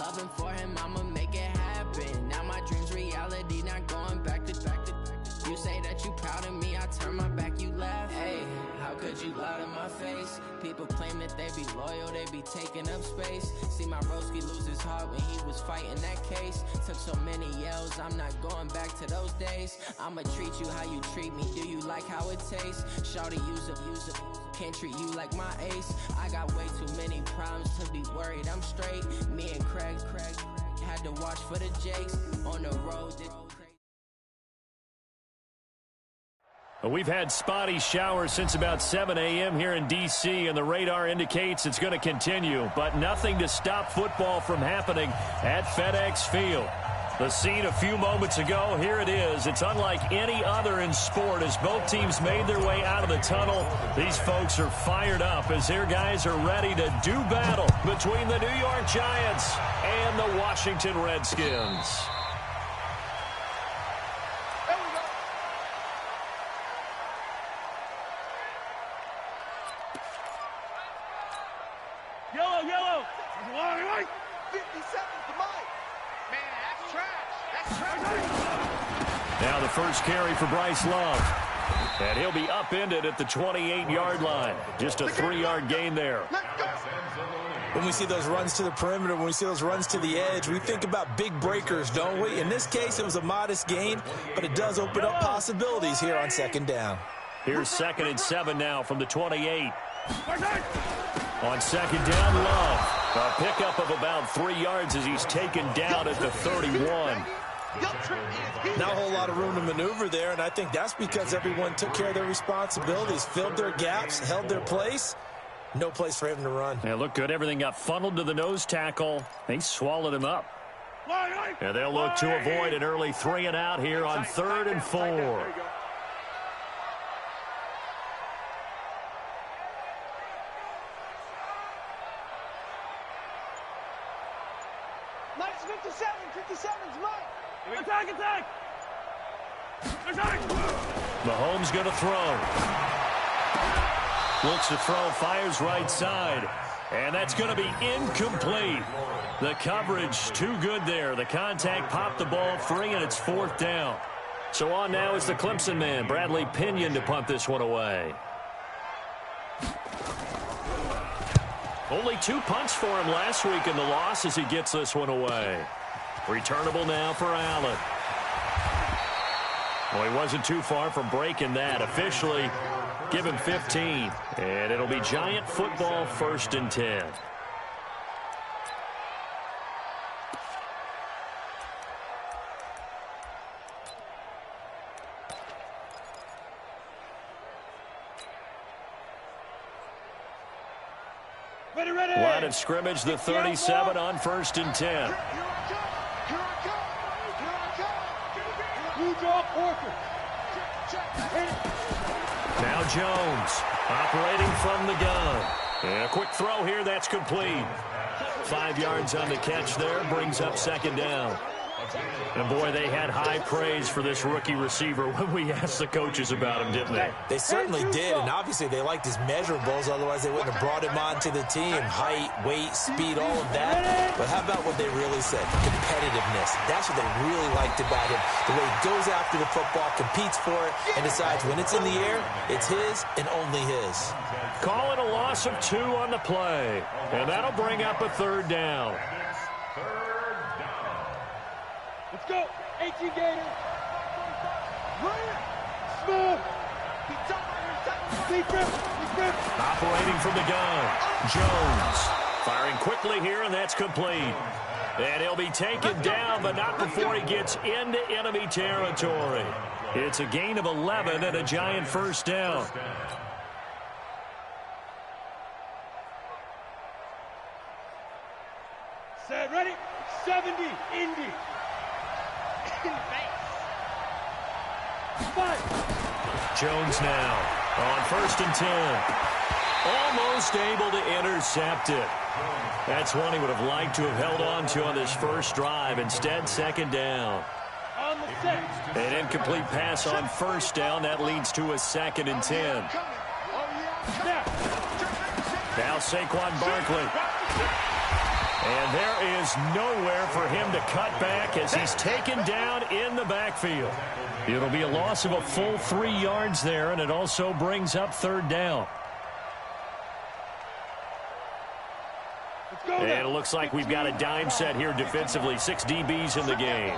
loving for him, I'ma make it happen. Now my dream's reality, not going back to. You say that you proud of me, I turn my back, you laugh. Hey, how could you lie to my face? People claim that they be loyal, they be taking up space. See my broski lose his heart when he was fighting that case. Took so many yells, I'm not going back to those days. I'ma treat you how you treat me, do you like how it tastes? Shawty, use up, can't treat you like my ace. I got way too many problems to be worried, I'm straight. Me and Craig had to watch for the Jakes on the road. We've had spotty showers since about 7 a.m. here in D.C., and the radar indicates it's going to continue, but nothing to stop football from happening at FedEx Field. The scene a few moments ago, here it is. It's unlike any other in sport as both teams made their way out of the tunnel. These folks are fired up as their guys are ready to do battle between the New York Giants and the Washington Redskins. Yellow. 57 to Mike. Man, that's trash. That's trash. Now the first carry for Bryce Love. And he'll be upended at the 28-yard line. Just a 3-yard gain there. When we see those runs to the perimeter, when we see those runs to the edge, we think about big breakers, don't we? In this case, it was a modest gain, but it does open up possibilities here on second down. Here's 2nd and 7 now from the 28. On second down, Love. A pickup of about 3 yards as he's taken down at the 31. Not a whole lot of room to maneuver there, and I think that's because everyone took care of their responsibilities, filled their gaps, held their place. No place for him to run. Yeah, looked good. Everything got funneled to the nose tackle. They swallowed him up. And they'll look to avoid an early 3 and out here on 3rd and 4. Nice 57's Mike. Attack! Mahomes going to throw. Looks to throw, fires right side. And that's going to be incomplete. The coverage too good there. The contact popped the ball free, and it's 4th down. So on now is the Clemson man, Bradley Pinion, to punt this one away. Only 2 punts for him last week in the loss as he gets this one away. Returnable now for Allen. Well, he wasn't too far from breaking that. Officially, give him 15. And it'll be Giant football, 1st and 10. Ready. Line of scrimmage, the 37 on 1st and 10. Now Jones operating from the gun. And a quick throw here, that's complete. 5 yards on the catch there, brings up 2nd down. And boy, they had high praise for this rookie receiver when we asked the coaches about him, didn't they? They certainly did, and obviously they liked his measurables, otherwise they wouldn't have brought him onto the team. Height, weight, speed, all of that. But how about what they really said? Competitiveness. That's what they really liked about him. The way he goes after the football, competes for it, and decides when it's in the air, it's his and only his. Call it a loss of 2 on the play. And that'll bring up a 3rd down. Let's go. 18 Gator. Smooth. Deep grip. Operating from the gun. Jones firing quickly here, and that's complete. And he'll be taken down, but not before he gets into enemy territory. It's a gain of 11 and a Giant 1st down. Set, ready? 70, Indy. Jones now on 1st and 10. Almost able to intercept it. That's one he would have liked to have held on to on this first drive. Instead, 2nd down. On the set. An incomplete pass on 1st down. That leads to a 2nd and 10. Now Saquon Barkley. And there is nowhere for him to cut back as he's taken down in the backfield. It'll be a loss of a full 3 yards there, and it also brings up third down. And it looks like we've got a dime set here defensively. 6 DBs in the game.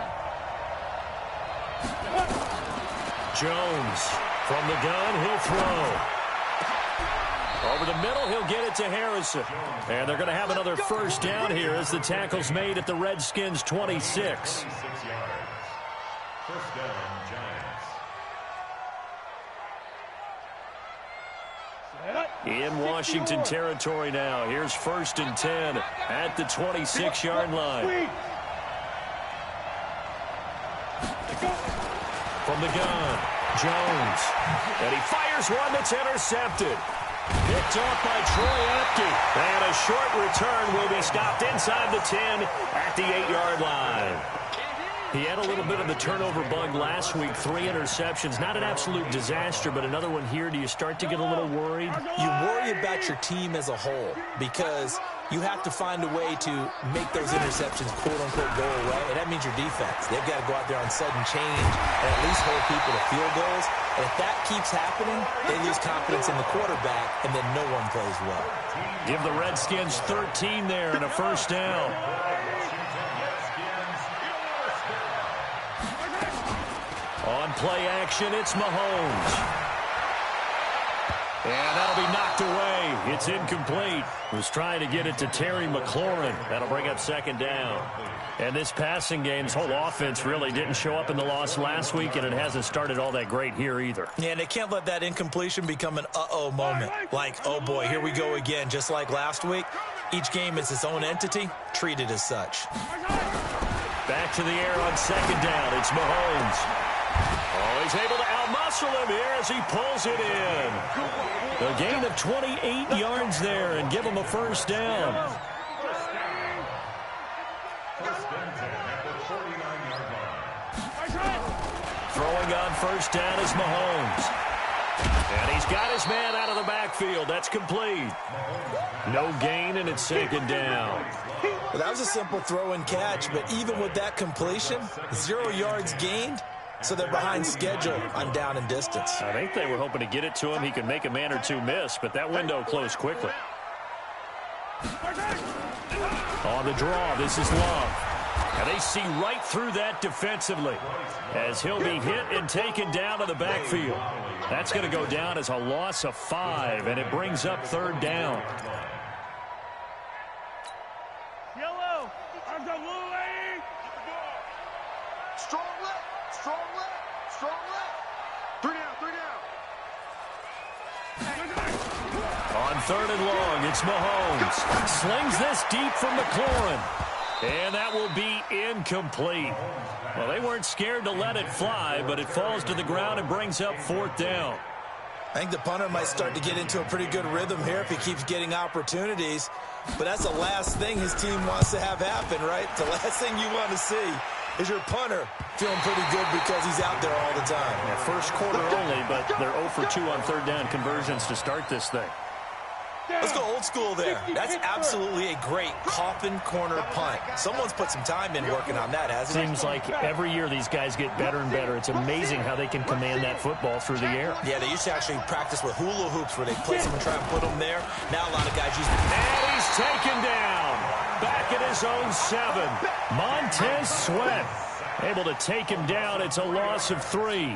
Jones from the gun, he'll throw. Over the middle, he'll get it to Harrison. And they're going to have another first down here as the tackle's made at the Redskins' 26. First down, Giants. In Washington territory now. Here's 1st and 10 at the 26-yard line. From the gun, Jones. And he fires one that's intercepted. Picked off by Troy Apke. And a short return will be stopped inside the 10 at the 8-yard line. He had a little bit of the turnover bug last week. 3 interceptions. Not an absolute disaster, but another one here. Do you start to get a little worried? You worry about your team as a whole because you have to find a way to make those interceptions, quote-unquote, go away. And that means your defense. They've got to go out there on sudden change and at least hold people to field goals. And if that keeps happening, they lose confidence in the quarterback, and then no one plays well. Give the Redskins 13 there and a first down. On play action, it's Mahomes. And that'll be knocked away. It's incomplete. Was trying to get it to Terry McLaurin. That'll bring up second down. And this passing game's whole offense really didn't show up in the loss last week, and it hasn't started all that great here either. Yeah, and they can't let that incompletion become an uh-oh moment. Like, oh boy, here we go again, just like last week. Each game is its own entity, treated as such. Back to the air on second down. It's Mahomes. Oh, he's able to outmuscle him here as he pulls it in. A gain of 28 yards there and give him a first down. Throwing on first down is Mahomes. And he's got his man out of the backfield. That's complete. No gain, and it's second down. Well, that was a simple throw and catch, but even with that completion, 0 yards gained. So they're behind schedule on down and distance. I think they were hoping to get it to him. He could make a man or two miss, but that window closed quickly. On the draw, this is Love. And they see right through that defensively as he'll be hit and taken down to the backfield. That's going to go down as a loss of 5, and it brings up third down. Yellow, I've got little lady. Strong left, strong left, strong left. 3 down. On third and long, it's Mahomes. Slings this deep from McLaurin. And that will be incomplete. Well, they weren't scared to let it fly, but it falls to the ground and brings up fourth down. I think the punter might start to get into a pretty good rhythm here if he keeps getting opportunities. But that's the last thing his team wants to have happen, right? The last thing you want to see is your punter feeling pretty good because he's out there all the time. Yeah, first quarter only, but they're 0 for 2 on third down conversions to start this thing. Let's go old school there. That's absolutely a great coffin corner punt. Someone's put some time in working on that, hasn't it? Seems like every year these guys get better and better. It's amazing how they can command that football through the air. Yeah, they used to actually practice with hula hoops where they place them and try and put them there. Now a lot of guys use them. And he's taken down. Back at his own 7. Montez Sweat able to take him down. It's a loss of 3.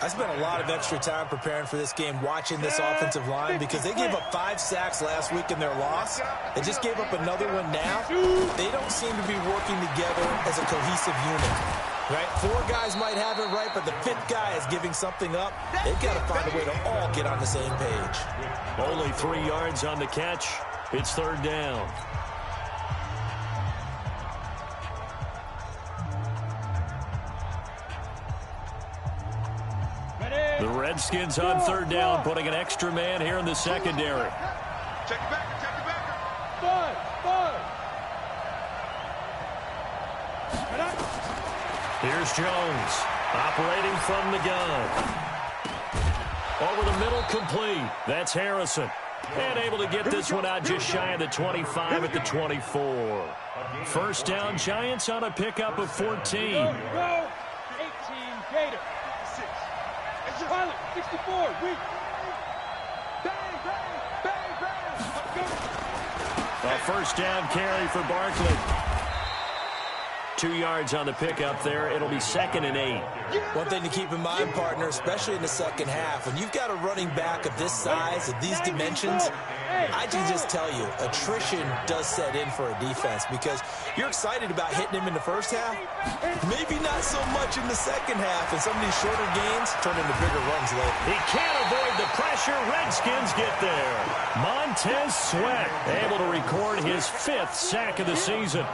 I spent a lot of extra time preparing for this game watching this offensive line because they gave up 5 sacks last week in their loss. They just gave up another one now. They don't seem to be working together as a cohesive unit. Right? 4 guys might have it right, but the 5th guy is giving something up. They've got to find a way to all get on the same page. Only 3 yards on the catch. It's third down. The Redskins on third down, putting an extra man here in the secondary. Check it back, check it back. 5. Here's Jones, operating from the gun. Over the middle, complete. That's Harrison. And able to get this one out just shy of the 25 at the 24. First down, Giants on a pickup of 14. Go, 18, Gator. pilot, 64, weak. Bang, bang, bang, bang. A first down carry for Barkley. 2 yards on the pickup there. It'll be 2nd and 8. One thing to keep in mind, partner, especially in the second half, when you've got a running back of this size, of these dimensions, I can just tell you, attrition does set in for a defense because you're excited about hitting him in the first half. Maybe not so much in the second half, and some of these shorter gains turn into bigger runs later. He can't avoid the pressure. Redskins get there. Montez Sweat able to record his 5th sack of the season.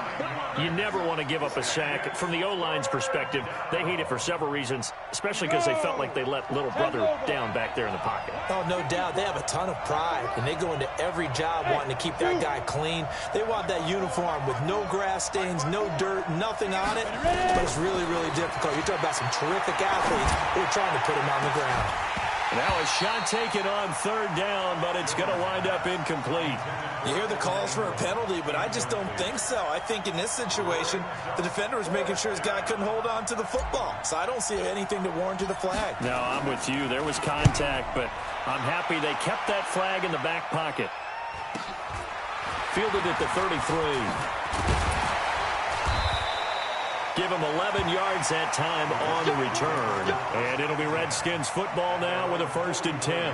You never want to give up a sack. From the O-line's perspective, they hate it for several reasons, especially because they felt like they let little brother down back there in the pocket. Oh, no doubt. They have a ton of pride, and they go into every job wanting to keep that guy clean. They want that uniform with no grass stains, no dirt, nothing on it. But it's really, really difficult. You're talking about some terrific athletes who are trying to put him on the ground. Now a shot taken on 3rd down, but it's going to wind up incomplete. You hear the calls for a penalty, but I just don't think so. I think in this situation, the defender was making sure his guy couldn't hold on to the football. So I don't see anything that warranted a flag. No, I'm with you. There was contact, but I'm happy they kept that flag in the back pocket. Fielded at the 33. Give him 11 yards that time on the return. And it'll be Redskins football now with a 1st and 10.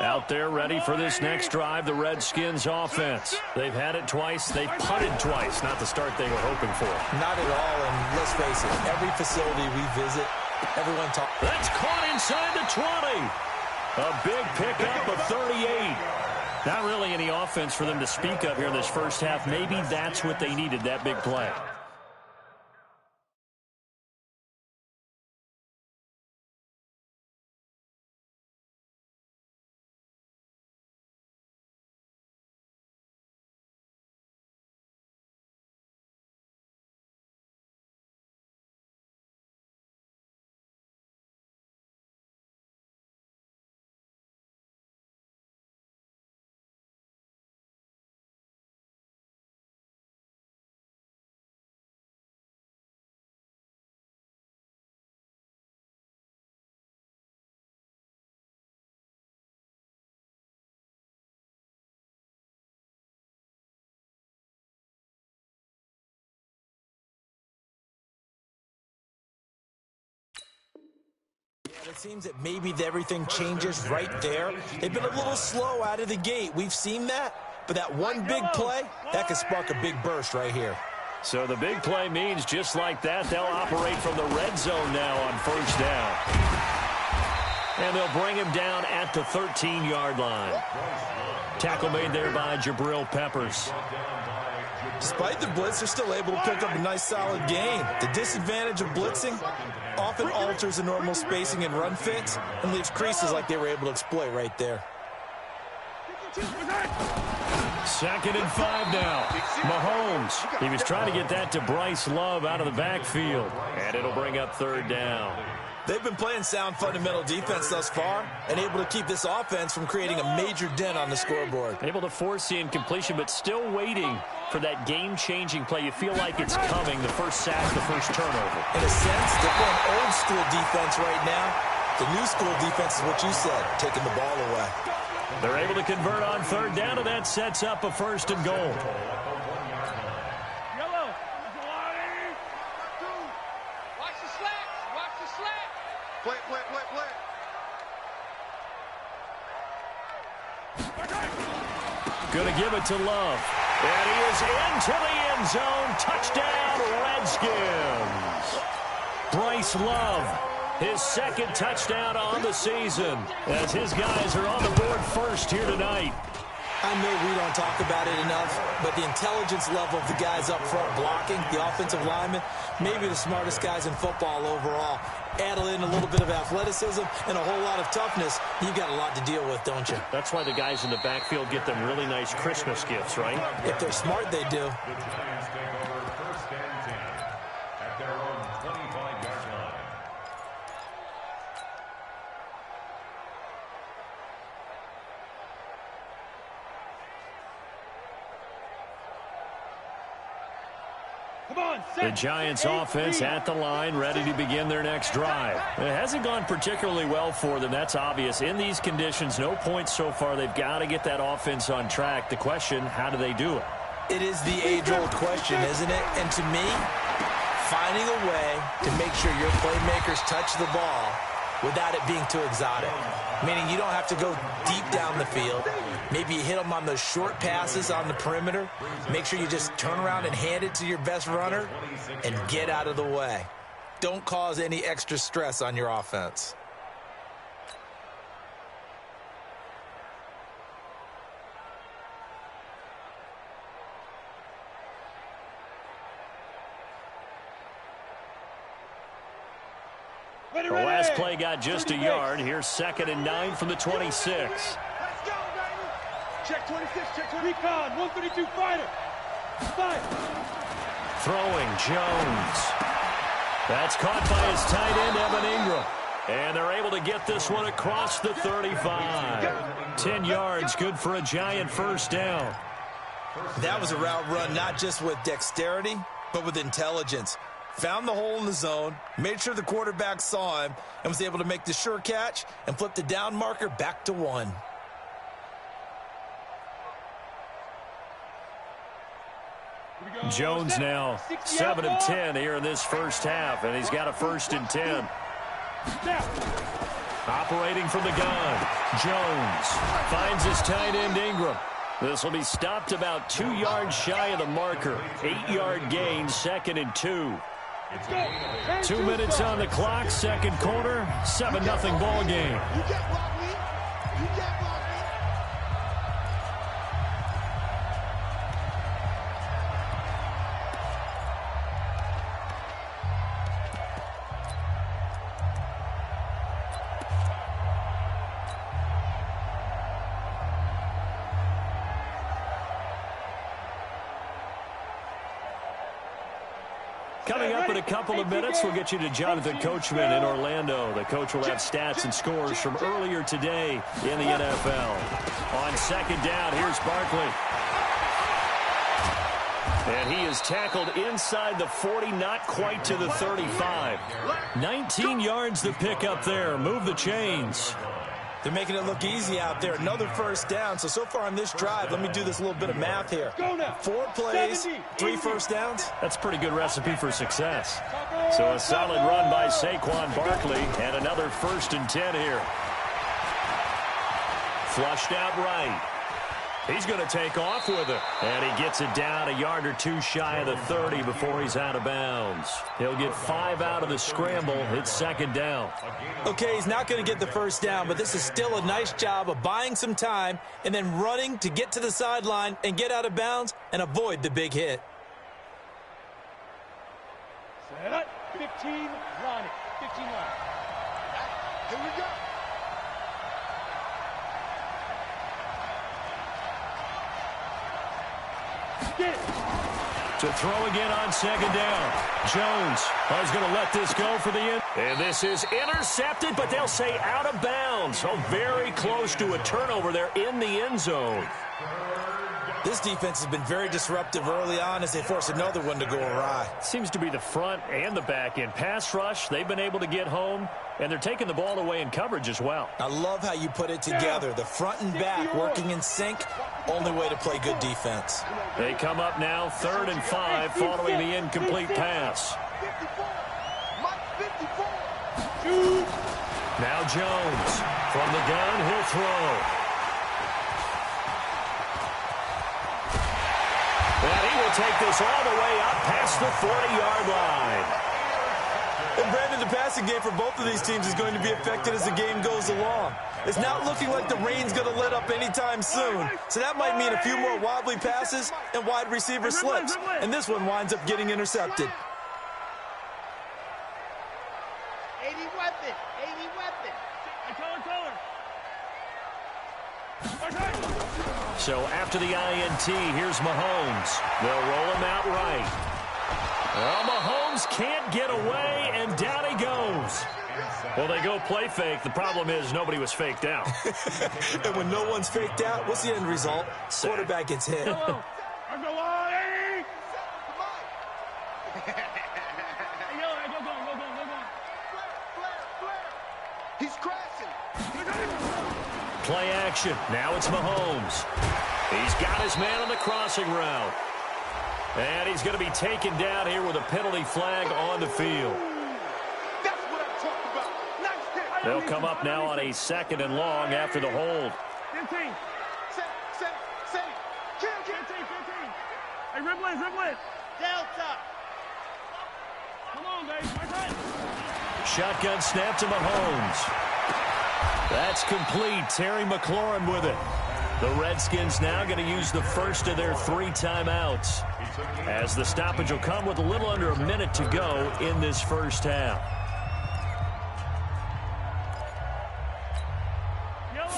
Out there ready for this next drive, the Redskins offense. They've had it twice. They've punted twice. Not the start they were hoping for. Not at all, and let's face it, every facility we visit, everyone talks. That's caught inside the 20. A big pickup of 38. Not really any offense for them to speak of here in this first half. Maybe that's what they needed, that big play. It seems that maybe everything changes right there. They've been a little slow out of the gate. We've seen that. But that one big play, that could spark a big burst right here. So the big play means just like that, they'll operate from the red zone now on 1st down. And they'll bring him down at the 13-yard line. Tackle made there by Jabril Peppers. Despite the blitz, they're still able to pick up a nice, solid gain. The disadvantage of blitzing often alters the normal spacing and run fits and leaves creases like they were able to exploit right there. 2nd and 5 now. Mahomes. He was trying to get that to Bryce Love out of the backfield. And it'll bring up 3rd down. They've been playing sound fundamental defense thus far and able to keep this offense from creating a major dent on the scoreboard. Able to force the incompletion, but still waiting for that game-changing play. You feel like it's coming, the first sack, the first turnover. In a sense, they're playing old-school defense right now. The new-school defense is what you said, taking the ball away. They're able to convert on 3rd down, and that sets up a 1st and goal. Play, play, play, play. Going to give it to Love. And he is into the end zone. Touchdown, Redskins. Bryce Love, his 2nd touchdown on the season, as his guys are on the board first here tonight. I know we don't talk about it enough, but the intelligence level of the guys up front blocking, the offensive linemen, maybe the smartest guys in football overall. Add in a little bit of athleticism and a whole lot of toughness, you've got a lot to deal with, don't you? That's why the guys in the backfield get them really nice Christmas gifts, right? If they're smart, they do. The Giants offense at the line, ready to begin their next drive. It hasn't gone particularly well for them, that's obvious. In these conditions, no points so far. They've got to get that offense on track. The question, how do they do it? It is the age-old question, isn't it? And to me, finding a way to make sure your playmakers touch the ball without it being too exotic. Meaning you don't have to go deep down the field. Maybe you hit them on those short passes on the perimeter. Make sure you just turn around and hand it to your best runner and get out of the way. Don't cause any extra stress on your offense. The last play got just a yard. Here's 2nd and 9 from the 26. Let's go, baby. Check 26, check 26. Recon, 132 fighter. Fight. Throwing, Jones. That's caught by his tight end, Evan Ingram. And they're able to get this one across the 35. 10 yards, good for a Giant first down. That was a route run not just with dexterity, but with intelligence. Found the hole in the zone, made sure the quarterback saw him, and was able to make the sure catch and flip the down marker back to 1. Jones now 7 of 10 here in this first half, and he's got a 1st and 10. Operating from the gun, Jones finds his tight end Ingram. This will be stopped about 2 yards shy of the marker. 8-yard gain, 2nd and 2. 2 minutes on the clock, second quarter, 7-0 ball game. You get block me. You get block me. Coming up in a couple of minutes, we'll get you to Jonathan Coachman in Orlando. The coach will have stats and scores from earlier today in the NFL. On 2nd down, here's Barkley. And he is tackled inside the 40, not quite to the 35. 19 yards the pick up there. Move the chains. They're making it look easy out there. Another first down. So far on this drive, let me do this little bit of math here. 4 plays, 3 first downs. That's a pretty good recipe for success. So a solid run by Saquon Barkley, and another 1st and 10 here. Flushed out right. He's going to take off with it. And he gets it down a yard or 2 shy of the 30 before he's out of bounds. He'll get 5 out of the scramble. It's 2nd down. Okay, he's not going to get the first down, but this is still a nice job of buying some time and then running to get to the sideline and get out of bounds and avoid the big hit. Set up. 15 line. 15 line. Here we go. To throw again on 2nd down. Jones is going to let this go for the end. And this is intercepted, but they'll say out of bounds. Oh, very close to a turnover there in the end zone. This defense has been very disruptive early on as they force another one to go awry. Seems to be the front and the back end. Pass rush, they've been able to get home, and they're taking the ball away in coverage as well. I love how you put it together. The front and back working in sync, only way to play good defense. They come up now 3rd and 5 following the incomplete pass. 54. Mike, 54. Now Jones from the gun, he'll throw. And he will take this all the way up past the 40-yard line. And Brandon, the passing game for both of these teams is going to be affected as the game goes along. It's not looking like the rain's going to let up anytime soon, so that might mean a few more wobbly passes and wide receiver slips. And this one winds up getting intercepted. 80 weapon, 80 weapon. So after the INT, here's Mahomes. They'll roll him out right. Well, Mahomes can't get away, and down he goes. Well, they go play fake. The problem is nobody was faked out. And when no one's faked out, what's the end result? Quarterback gets hit. He's crashing. Play action. Now it's Mahomes. He's got his man on the crossing route. And he's going to be taken down here with a penalty flag on the field. That's what I'm talking about. Nice hit. They'll come up now on a 2nd and long after the hold. 15. Set. Kill. 15. Hey, dribble it. Delta. Come on, baby. Shotgun snap to Mahomes. That's complete. Terry McLaurin with it. The Redskins now going to use the first of their 3 timeouts, as the stoppage will come with a little under a minute to go in this first half.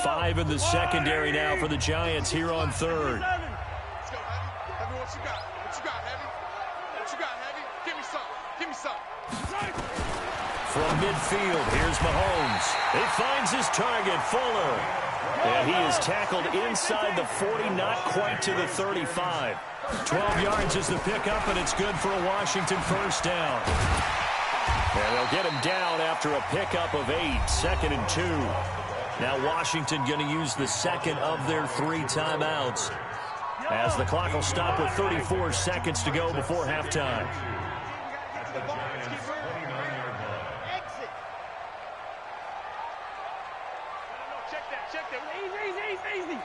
5 in the secondary now for the Giants here on 3rd. Let's go, Heavy. What you got, Heavy? Give me some. From midfield, here's Mahomes. He finds his target, Fuller. And he is tackled inside the 40, not quite to the 35. 12 yards is the pickup, and it's good for a Washington first down. And they'll get him down after a pickup of 8, 2nd and 2. Now Washington going to use the second of their 3 timeouts, as the clock will stop with 34 seconds to go before halftime. Easy.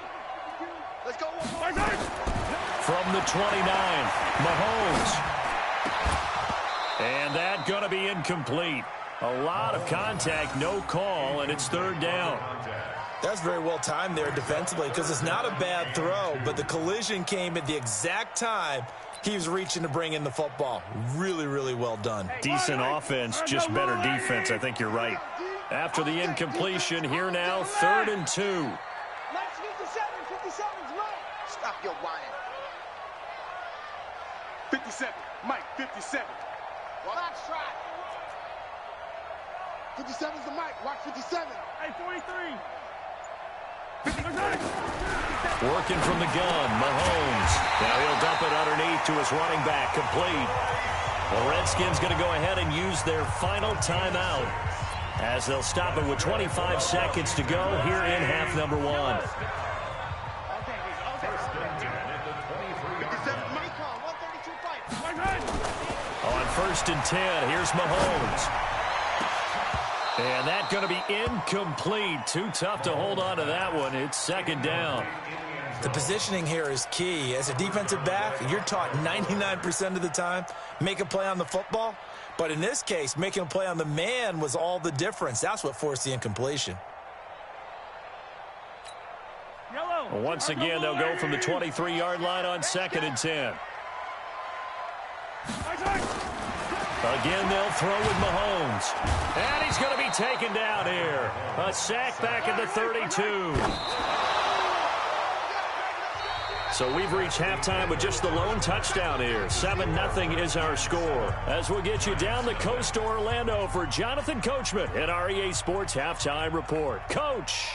Let's go. From the 29, Mahomes. And that going to be incomplete. A lot of contact, no call, and it's 3rd down. That's very well timed there defensively, because it's not a bad throw, but the collision came at the exact time he was reaching to bring in the football. Really, really well done. Decent offense, just better defense. I think you're right. After the incompletion, here now, 3rd and 2. 57's right. Stop your whining. 57. Mike, 57. Box shot. 57's the mic. Watch 57. Hey, 43. Working from the gun, Mahomes. Now he'll dump it underneath to his running back, complete. The Redskins going to go ahead and use their final timeout, as they'll stop it with 25 seconds to go here in half number 1. On 1st and 10, here's Mahomes. And that's going to be incomplete. Too tough to hold on to that one. It's 2nd down. The positioning here is key. As a defensive back, you're taught 99% of the time, make a play on the football. But in this case, making a play on the man was all the difference. That's what forced the incompletion. Once again, they'll go from the 23-yard line on 2nd and 10. Again, they'll throw with Mahomes. And he's going to be taken down here. A sack back at the 32. So we've reached halftime with just the lone touchdown here. 7-0 is our score. As we'll get you down the coast to Orlando for Jonathan Coachman at our EA Sports Halftime Report. Coach.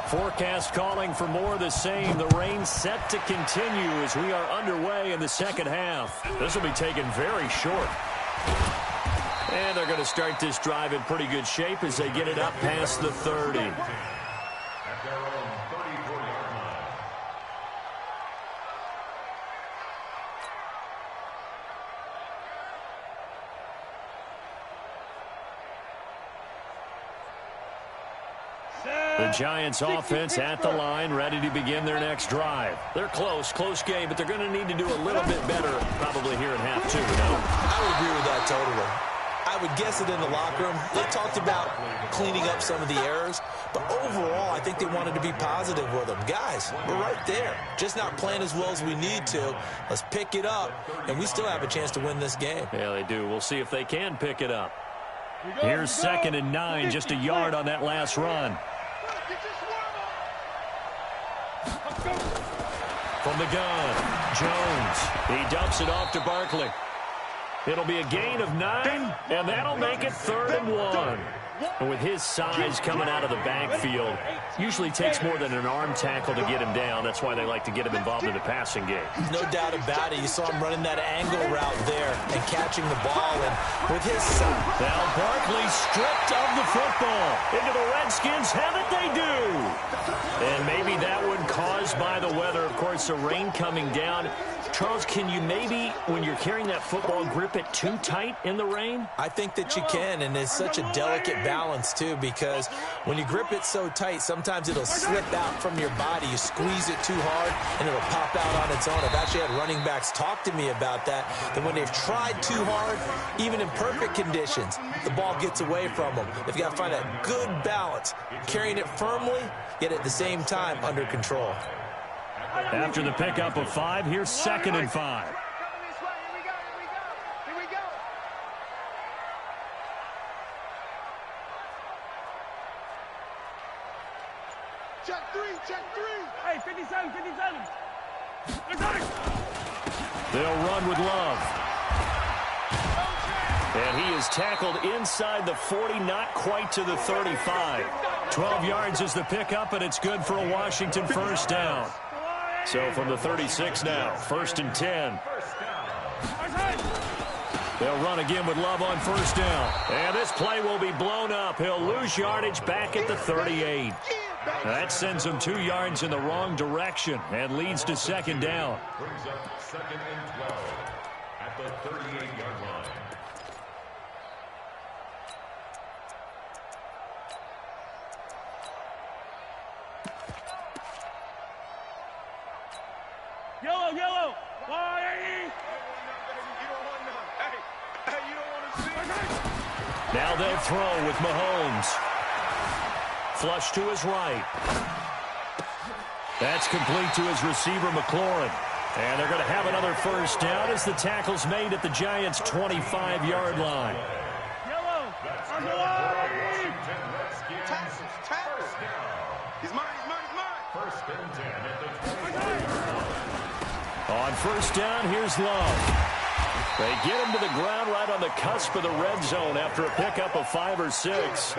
Forecast calling for more of the same. The rain set to continue as we are underway in the second half. This will be taken very short. And they're going to start this drive in pretty good shape as they get it up past the 30. Giants offense at the line, ready to begin their next drive. They're close game, but they're going to need to do a little bit better probably here in half two. No? I would agree with that totally. I would guess it in the locker room. They talked about cleaning up some of the errors, but overall, I think they wanted to be positive with them. Guys, we're right there. Just not playing as well as we need to. Let's pick it up, and we still have a chance to win this game. Yeah, they do. We'll see if they can pick it up. Here's 2nd and 9, just a yard on that last run. From the gun, Jones. He dumps it off to Barkley. It'll be a gain of 9, and that'll make it 3rd and 1. And with his size coming out of the backfield, usually takes more than an arm tackle to get him down. That's why they like to get him involved in the passing game. No doubt about it. You saw him running that angle route there and catching the ball. And with his size. Now Barkley stripped of the football. Into the Redskins have it, they do. And maybe that one caused by the weather. Of course, the rain coming down. Charles, can you maybe, when you're carrying that football, grip it too tight in the rain? I think that you can, and it's such a delicate balance, too, because when you grip it so tight, sometimes it'll slip out from your body. You squeeze it too hard, and it'll pop out on its own. I've actually had running backs talk to me about that when they've tried too hard, even in perfect conditions, the ball gets away from them. They've got to find a good balance, carrying it firmly, yet at the same time under control. After the pickup of 5, here's 2nd and 5. Here we go. Check three. Hey, 57. They'll run with Love. And he is tackled inside the 40, not quite to the 35. 12 yards is the pickup, and it's good for a Washington first down. So from the 36 now, 1st and 10. They'll run again with Love on 1st down. And this play will be blown up. He'll lose yardage back at the 38. That sends him 2 yards in the wrong direction and leads to 2nd down. Brings up 2nd and 12 at the 38-yard line. Yellow. Now they'll throw with Mahomes. Flush to his right. That's complete to his receiver, McLaurin. And they're going to have another first down as the tackle's made at the Giants' 25-yard line. Yellow. Tackles. He's mine. 1st and 10 at the 20-yard line. On 1st down, here's Love. They get him to the ground right on the cusp of the red zone after a pickup of 5 or 6.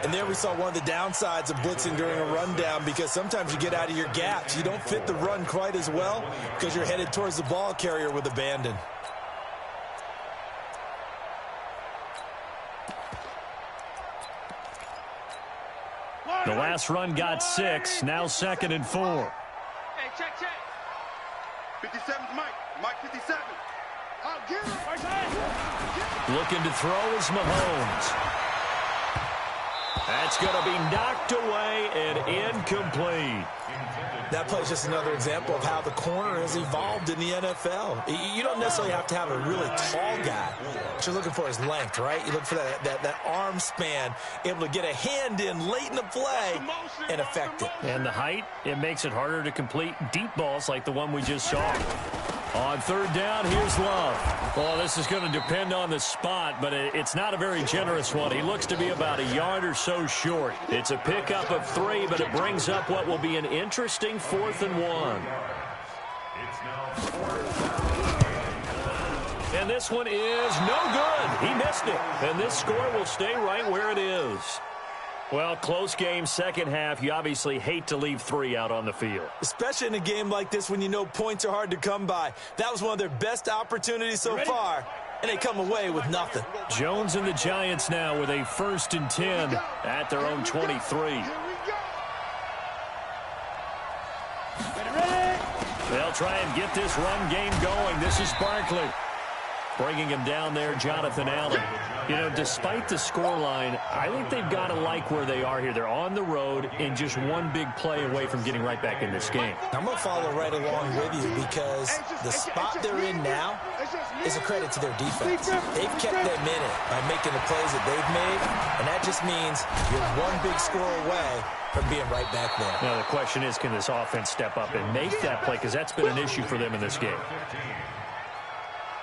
And there we saw one of the downsides of blitzing during a rundown, because sometimes you get out of your gaps. You don't fit the run quite as well because you're headed towards the ball carrier with abandon. The last run got 6, now 2nd and 4. Hey, check. 57's Mike 57. I'll get him. Looking to throw is Mahomes. That's going to be knocked away and incomplete. That play is just another example of how the corner has evolved in the NFL. You don't necessarily have to have a really tall guy. What you're looking for is length, right? You look for that arm span, able to get a hand in late in the play and affect it. And the height, it makes it harder to complete deep balls like the one we just saw. On 3rd down, here's Love. Well, this is going to depend on the spot, but it's not a very generous one. He looks to be about a yard or so short. It's a pickup of 3, but it brings up what will be an interesting 4th and 1. And this one is no good. He missed it. And this score will stay right where it is. Well, close game, second half. You obviously hate to leave 3 out on the field. Especially in a game like this when you know points are hard to come by. That was one of their best opportunities so far, and they come away with nothing. Jones and the Giants now with a 1st and 10 at their own 23. They'll try and get this run game going. This is Barkley. Bringing him down there, Jonathan Allen. You know, despite the scoreline, I think they've got to like where they are here. They're on the road and just one big play away from getting right back in this game. I'm going to follow right along with you because the spot they're in now is a credit to their defense. They've kept them in it by making the plays that they've made, and that just means you're one big score away from being right back there. Now, the question is, can this offense step up and make that play? Because that's been an issue for them in this game.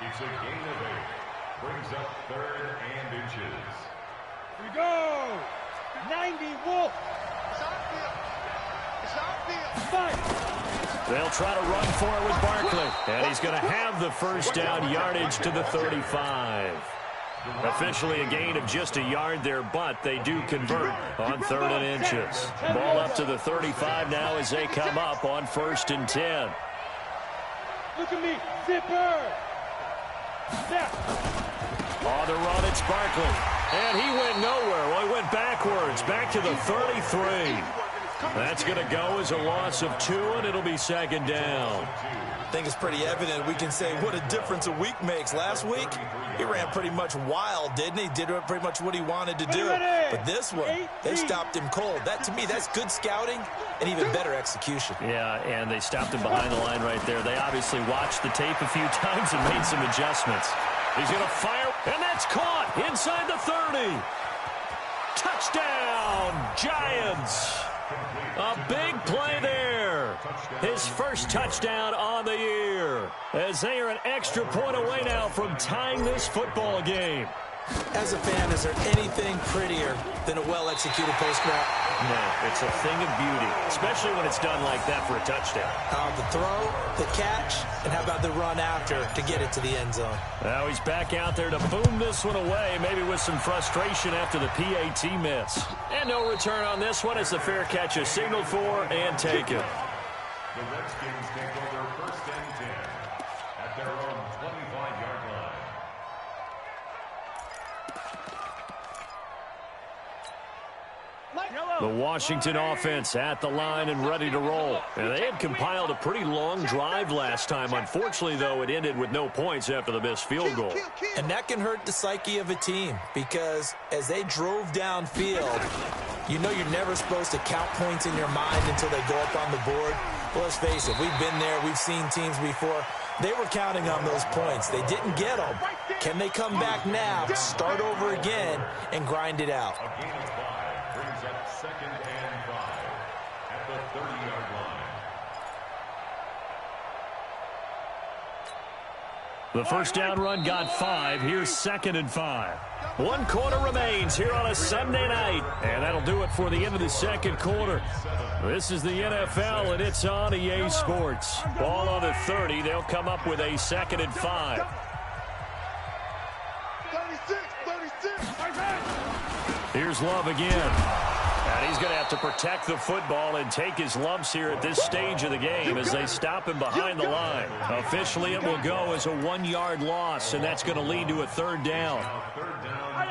It's a gain of 8. Brings up 3rd and inches. We go. 90 Wolf. They'll try to run for it with Barkley. And he's going to have the first down, yardage to the 35. Officially a gain of just a yard there, but they do convert on 3rd and inches. Ball up to the 35 now as they come up on 1st and 10. Look at me. Zipper. On the run, it's Barkley. And he went nowhere. Well, he went backwards, back to the 33. That's going to go as a loss of 2, and it'll be 2nd down. I think it's pretty evident. We can say what a difference a week makes. Last week, he ran pretty much wild, didn't he? Did pretty much what he wanted to do. But this one, they stopped him cold. That, to me, that's good scouting and even better execution. Yeah, and they stopped him behind the line right there. They obviously watched the tape a few times and made some adjustments. He's going to fire, and that's caught inside the 30. Touchdown, Giants. A big play there. His first touchdown on the year. As they are an extra point away now from tying this football game. As a fan, is there anything prettier than a well-executed post route? No, it's a thing of beauty, especially when it's done like that for a touchdown. The throw, the catch, and how about the run after to get it to the end zone? Now he's back out there to boom this one away, maybe with some frustration after the PAT miss. And no return on this one as the fair catch is signaled for and taken. The Redskins take over 1st and 10 at their own 25-yard line. The Washington offense at the line and ready to roll. And they had compiled a pretty long drive last time. Unfortunately, though, it ended with no points after the missed field goal. And that can hurt the psyche of a team because as they drove downfield, you know you're never supposed to count points in your mind until they go up on the board. Well, let's face it, we've been there. We've seen teams before. They were counting on those points. They didn't get them. Can they come back now, start over again, and grind it out? A gain of 5 brings up 2nd and 5 at the 30-yard line. The first down run got 5. Here's 2nd and 5. 1 quarter remains here on a Sunday night. And that'll do it for the end of the 2nd quarter. This is the NFL, and it's on EA Sports. Ball on the 30. They'll come up with a 2nd and 5. 36. Here's Love again. And he's going to have to protect the football and take his lumps here at this stage of the game as they stop him behind the line. Officially, it will go as a 1-yard loss, and that's going to lead to a 3rd down.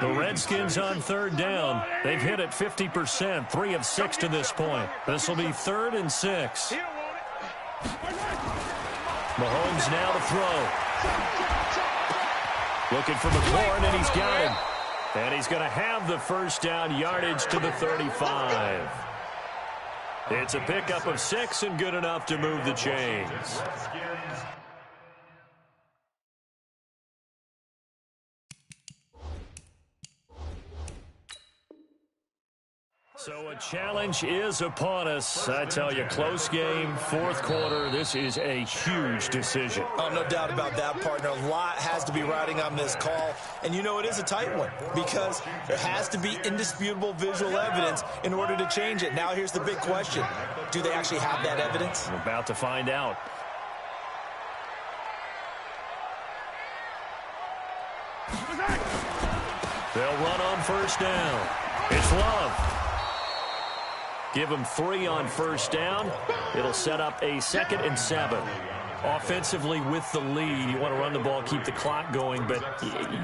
The Redskins on 3rd down. They've hit it 50%, 3 of 6 to this point. This will be 3rd and 6. Mahomes now to throw. Looking for McLaurin, and he's got him. And he's going to have the first down, yardage to the 35. It's a pickup of 6 and good enough to move the chains. So a challenge is upon us. I tell you, close game, 4th quarter. This is a huge decision. Oh, no doubt about that, partner. A lot has to be riding on this call. And you know it is a tight one because there has to be indisputable visual evidence in order to change it. Now here's the big question. Do they actually have that evidence? We're about to find out. They'll run on 1st down. It's Love. Give them 3 on 1st down. It'll set up a 2nd and 7. Offensively with the lead, you want to run the ball, keep the clock going, but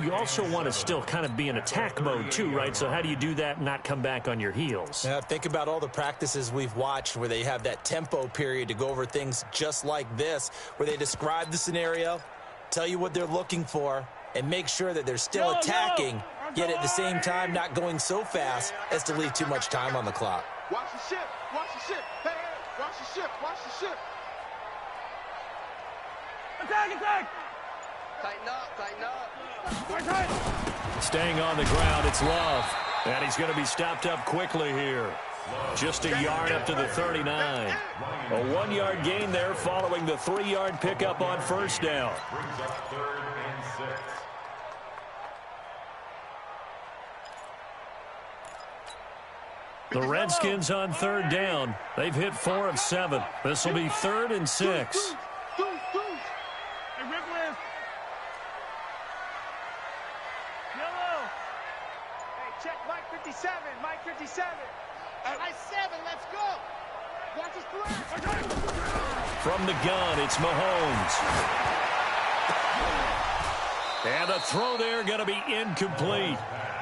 you also want to still kind of be in attack mode too, right? So how do you do that and not come back on your heels? Yeah, think about all the practices we've watched where they have that tempo period to go over things just like this, where they describe the scenario, tell you what they're looking for, and make sure that they're still attacking, yet at the same time not going so fast as to leave too much time on the clock. Watch the ship. Watch the ship. Hey, hey, watch the ship. Watch the ship. Attack, attack! Tighten up, tighten up. Staying on the ground, it's Love. And he's going to be stopped up quickly here. Just a yard up to the 39. A 1-yard gain there following the 3-yard pickup on first down. Brings up 3rd and 6. The Redskins on 3rd down. They've hit 4 of 7. This will be 3rd and 6. Hey, Ripley! Yellow! Hey, check Mike 57. Mike 57. Mike 7, let's go. Watch his threat. From the gun, it's Mahomes. And the throw there going to be incomplete.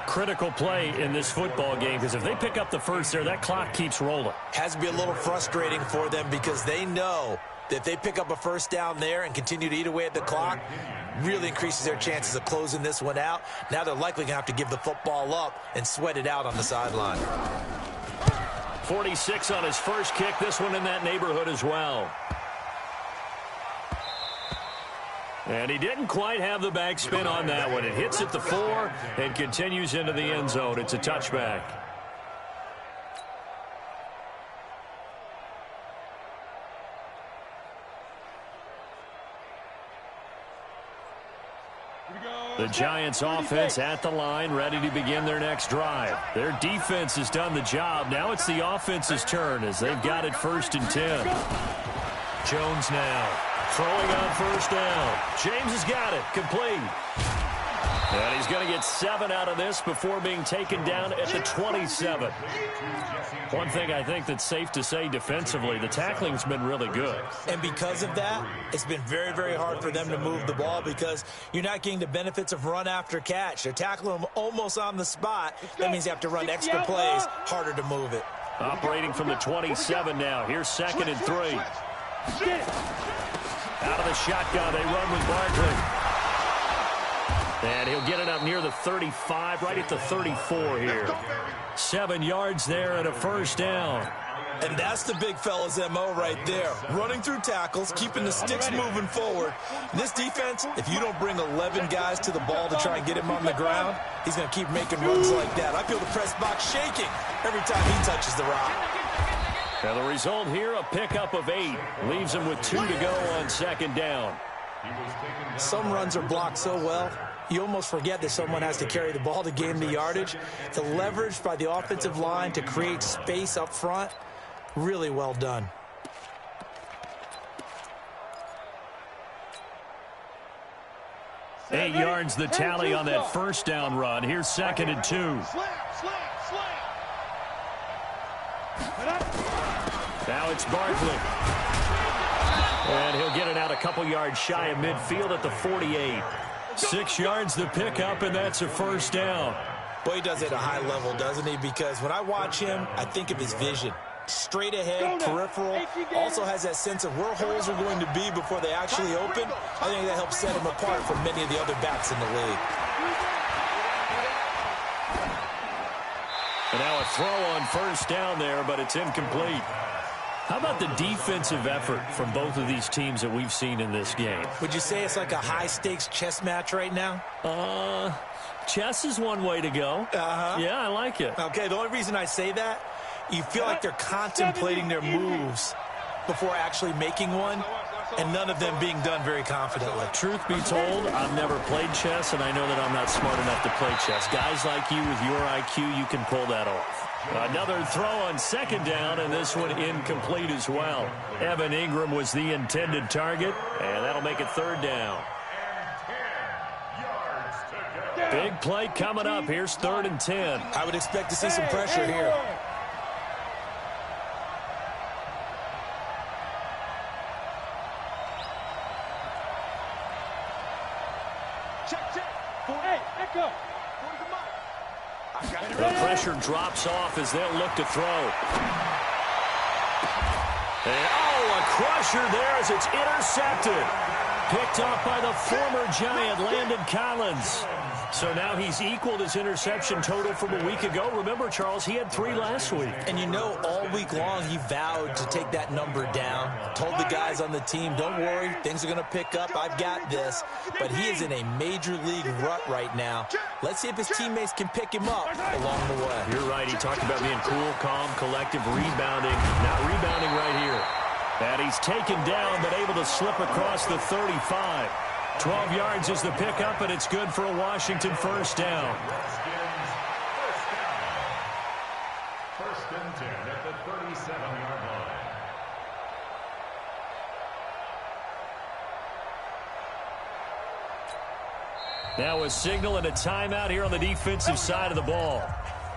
Critical play in this football game, because if they pick up the first there, that clock keeps rolling. Has to be a little frustrating for them because they know that if they pick up a first down there and continue to eat away at the clock, really increases their chances of closing this one out. Now they're likely going to have to give the football up and sweat it out on the sideline. 46 on his first kick. This one in that neighborhood as well. And he didn't quite have the backspin on that one. It hits at the 4 and continues into the end zone. It's a touchback. The Giants offense at the line, ready to begin their next drive. Their defense has done the job. Now it's the offense's turn as they've got it 1st and 10. Jones now throwing on first down. James has got it, complete. And he's going to get 7 out of this before being taken down at the 27. One thing I think that's safe to say defensively, the tackling's been really good. And because of that, it's been very, very hard for them to move the ball because you're not getting the benefits of run after catch. They're tackling them almost on the spot. That means you have to run extra plays, harder to move it. Operating from the 27 now. Here's 2nd and 3. Out of the shotgun, they run with Barkley. And he'll get it up near the 35, right at the 34 here. 7 yards there and a first down. And that's the big fella's MO right there. Running through tackles, keeping the sticks moving forward. This defense, if you don't bring 11 guys to the ball to try and get him on the ground, he's going to keep making runs like that. I feel the press box shaking every time he touches the rock. And the result here, a pickup of 8. Leaves him with 2 to go on 2nd down. Some runs are blocked so well, you almost forget that someone has to carry the ball to gain the yardage. The leverage by the offensive line to create space up front, really well done. Eight yards the tally on that first down run. Here's 2nd and 2. Now it's Barkley. And he'll get it out a couple yards shy of midfield at the 48. 6 yards the pickup, and that's a first down. Boy, he does it at a high level, doesn't he? Because when I watch him, I think of his vision. Straight ahead, peripheral, also has that sense of where holes are going to be before they actually open. I think that helps set him apart from many of the other backs in the league. And now a throw on first down there, but it's incomplete. How about the defensive effort from both of these teams that we've seen in this game? Would you say it's like a high-stakes chess match right now? Chess is one way to go. Yeah, I like it. Okay, the only reason I say that, you feel like they're contemplating their moves before actually making one, and none of them being done very confidently. Truth be told, I've never played chess, and I know that I'm not smart enough to play chess. Guys like you with your IQ, you can pull that off. Another throw on 2nd down, and this one incomplete as well. Evan Ingram was the intended target, and that'll make it 3rd down. Big play coming up. Here's 3rd and 10. I would expect to see some pressure here. The pressure drops off as they'll look to throw. And, a crusher there as it's intercepted. Picked off by the former Giant, Landon Collins. So now he's equaled his interception total from a week ago. Remember, Charles, he had 3 last week. And you know, all week long he vowed to take that number down. Told the guys on the team, don't worry, things are going to pick up. I've got this. But he is in a major league rut right now. Let's see if his teammates can pick him up along the way. You're right. He talked about being cool, calm, collective, rebounding. Not rebounding right here. And he's taken down, but able to slip across the 35. 12 yards is the pickup, and it's good for a Washington first down. First and 10 at the 37-yard line. Now a signal and a timeout here on the defensive side of the ball.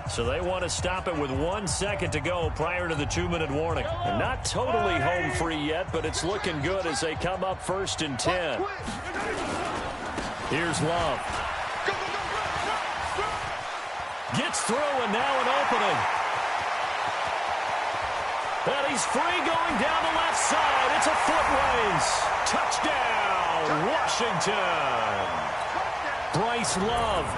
So they want to stop it with 1 second to go prior to the 2-minute warning. And not totally home free yet, but it's looking good as they come up first and 10. Here's Love. Gets through, and now an opening. And he's free going down the left side. It's a foot race. Touchdown, Washington. Bryce Love.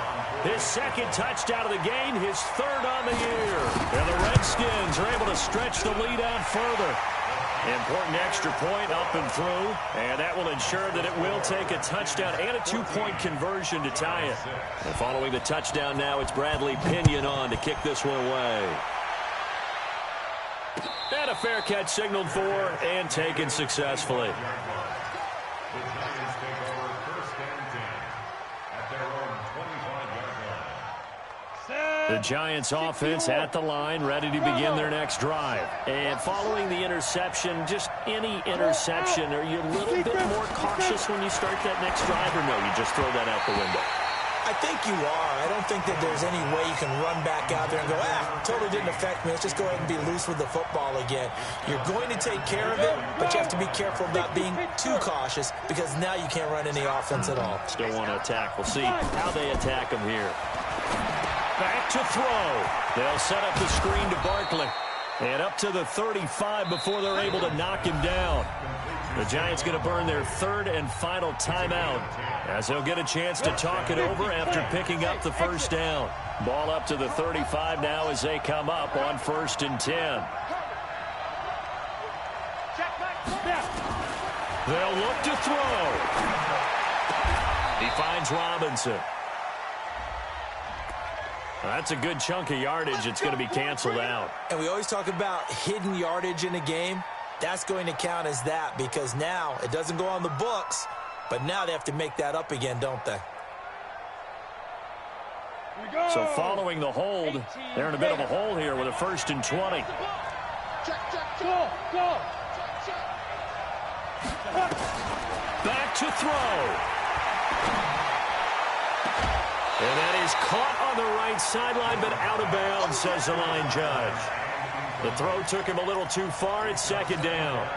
His second touchdown of the game, his 3rd on the year. And the Redskins are able to stretch the lead out further. Important extra point up and through, and that will ensure that it will take a touchdown and a 2-point conversion to tie it. And following the touchdown now, it's Bradley Pinion on to kick this one away. And a fair catch signaled for and taken successfully. The Giants offense at the line, ready to begin their next drive. And following the interception, just any interception, are you a little bit more cautious when you start that next drive, or no, you just throw that out the window? I think you are. I don't think that there's any way you can run back out there and go, totally didn't affect me. Let's just go ahead and be loose with the football again. You're going to take care of it, but you have to be careful about being too cautious because now you can't run any offense at all. Still want to attack. We'll see how they attack him here. Back to throw. They'll set up the screen to Barkley. And up to the 35 before they're able to knock him down. The Giants going to burn their 3rd and final timeout as they'll get a chance to talk it over after picking up the first down. Ball up to the 35 now as they come up on 1st and 10. They'll look to throw. He finds Robinson. That's a good chunk of yardage. It's going to be canceled out. And we always talk about hidden yardage in a game. That's going to count as that because now it doesn't go on the books, but now they have to make that up again, don't they? So following the hold, they're in a bit of a hole here with a 1st and 20. Back to throw. And that is caught on the right sideline, but out of bounds, says the line judge. The throw took him a little too far. It's 2nd down.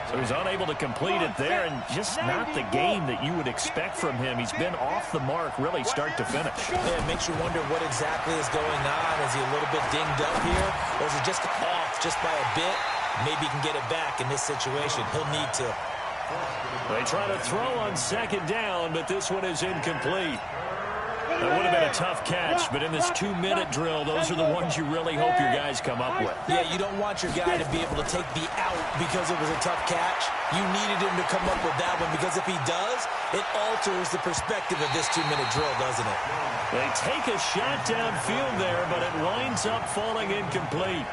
So he's unable to complete it there, and just not the game that you would expect from him. He's been off the mark, really, start to finish. Yeah, it makes you wonder what exactly is going on. Is he a little bit dinged up here, or is he just off just by a bit? Maybe he can get it back in this situation. He'll need to. They try to throw on 2nd down, but this one is incomplete. That would have been a tough catch, but in this 2-minute drill, those are the ones you really hope your guys come up with. Yeah, you don't want your guy to be able to take the out because it was a tough catch. You needed him to come up with that one because if he does, it alters the perspective of this 2-minute drill, doesn't it? They take a shot downfield there, but it winds up falling incomplete.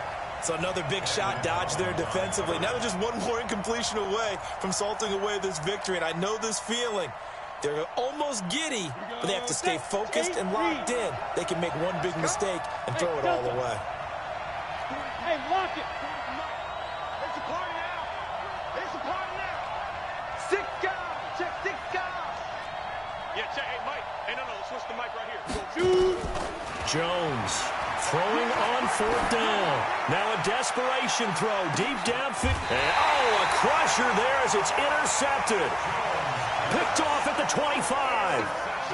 So another big shot dodged there defensively. Now they're just one more incompletion away from salting away this victory, and I know this feeling. They're almost giddy, but they have to stay focused and locked in. They can make one big mistake and throw it all away. Hey, lock it. It's a party now. It's a party now. 6 guys. Check 6 guys. Yeah, check. Hey, Mike. Hey, no, switch the mic right here. Jones throwing on 4th down. Now a desperation throw deep downfield. And, a crusher there as it's intercepted. Picked off at the 25.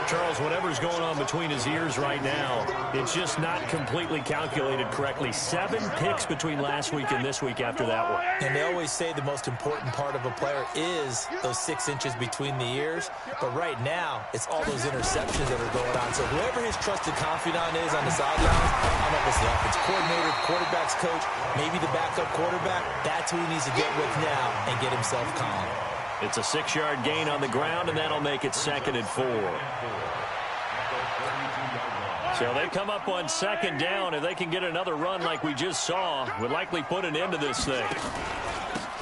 Charles, whatever's going on between his ears right now, it's just not completely calculated correctly. 7 picks between last week and this week after that one. And they always say the most important part of a player is those 6 inches between the ears. But right now, it's all those interceptions that are going on. So whoever his trusted confidant is on the sidelines, I don't know if it's the offense coordinator, quarterback's coach, maybe the backup quarterback, that's who he needs to get with now and get himself calm. It's a 6-yard gain on the ground, and that'll make it 2nd and 4. So they come up on 2nd down. If they can get another run like we just saw, would likely put an end to this thing.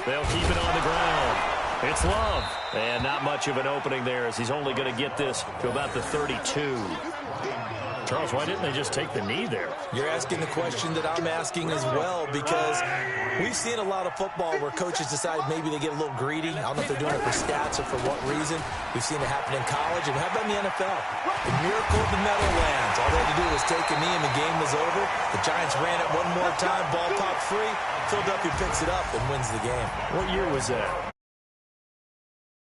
They'll keep it on the ground. It's Love. And not much of an opening there as he's only going to get this to about the 32. Charles, why didn't they just take the knee there? You're asking the question that I'm asking as well, because we've seen a lot of football where coaches decide maybe they get a little greedy. I don't know if they're doing it for stats or for what reason. We've seen it happen in college. And how about in the NFL? The miracle of the Meadowlands. All they had to do was take a knee and the game was over. The Giants ran it one more time. Ball popped free. Philadelphia picks it up and wins the game. What year was that?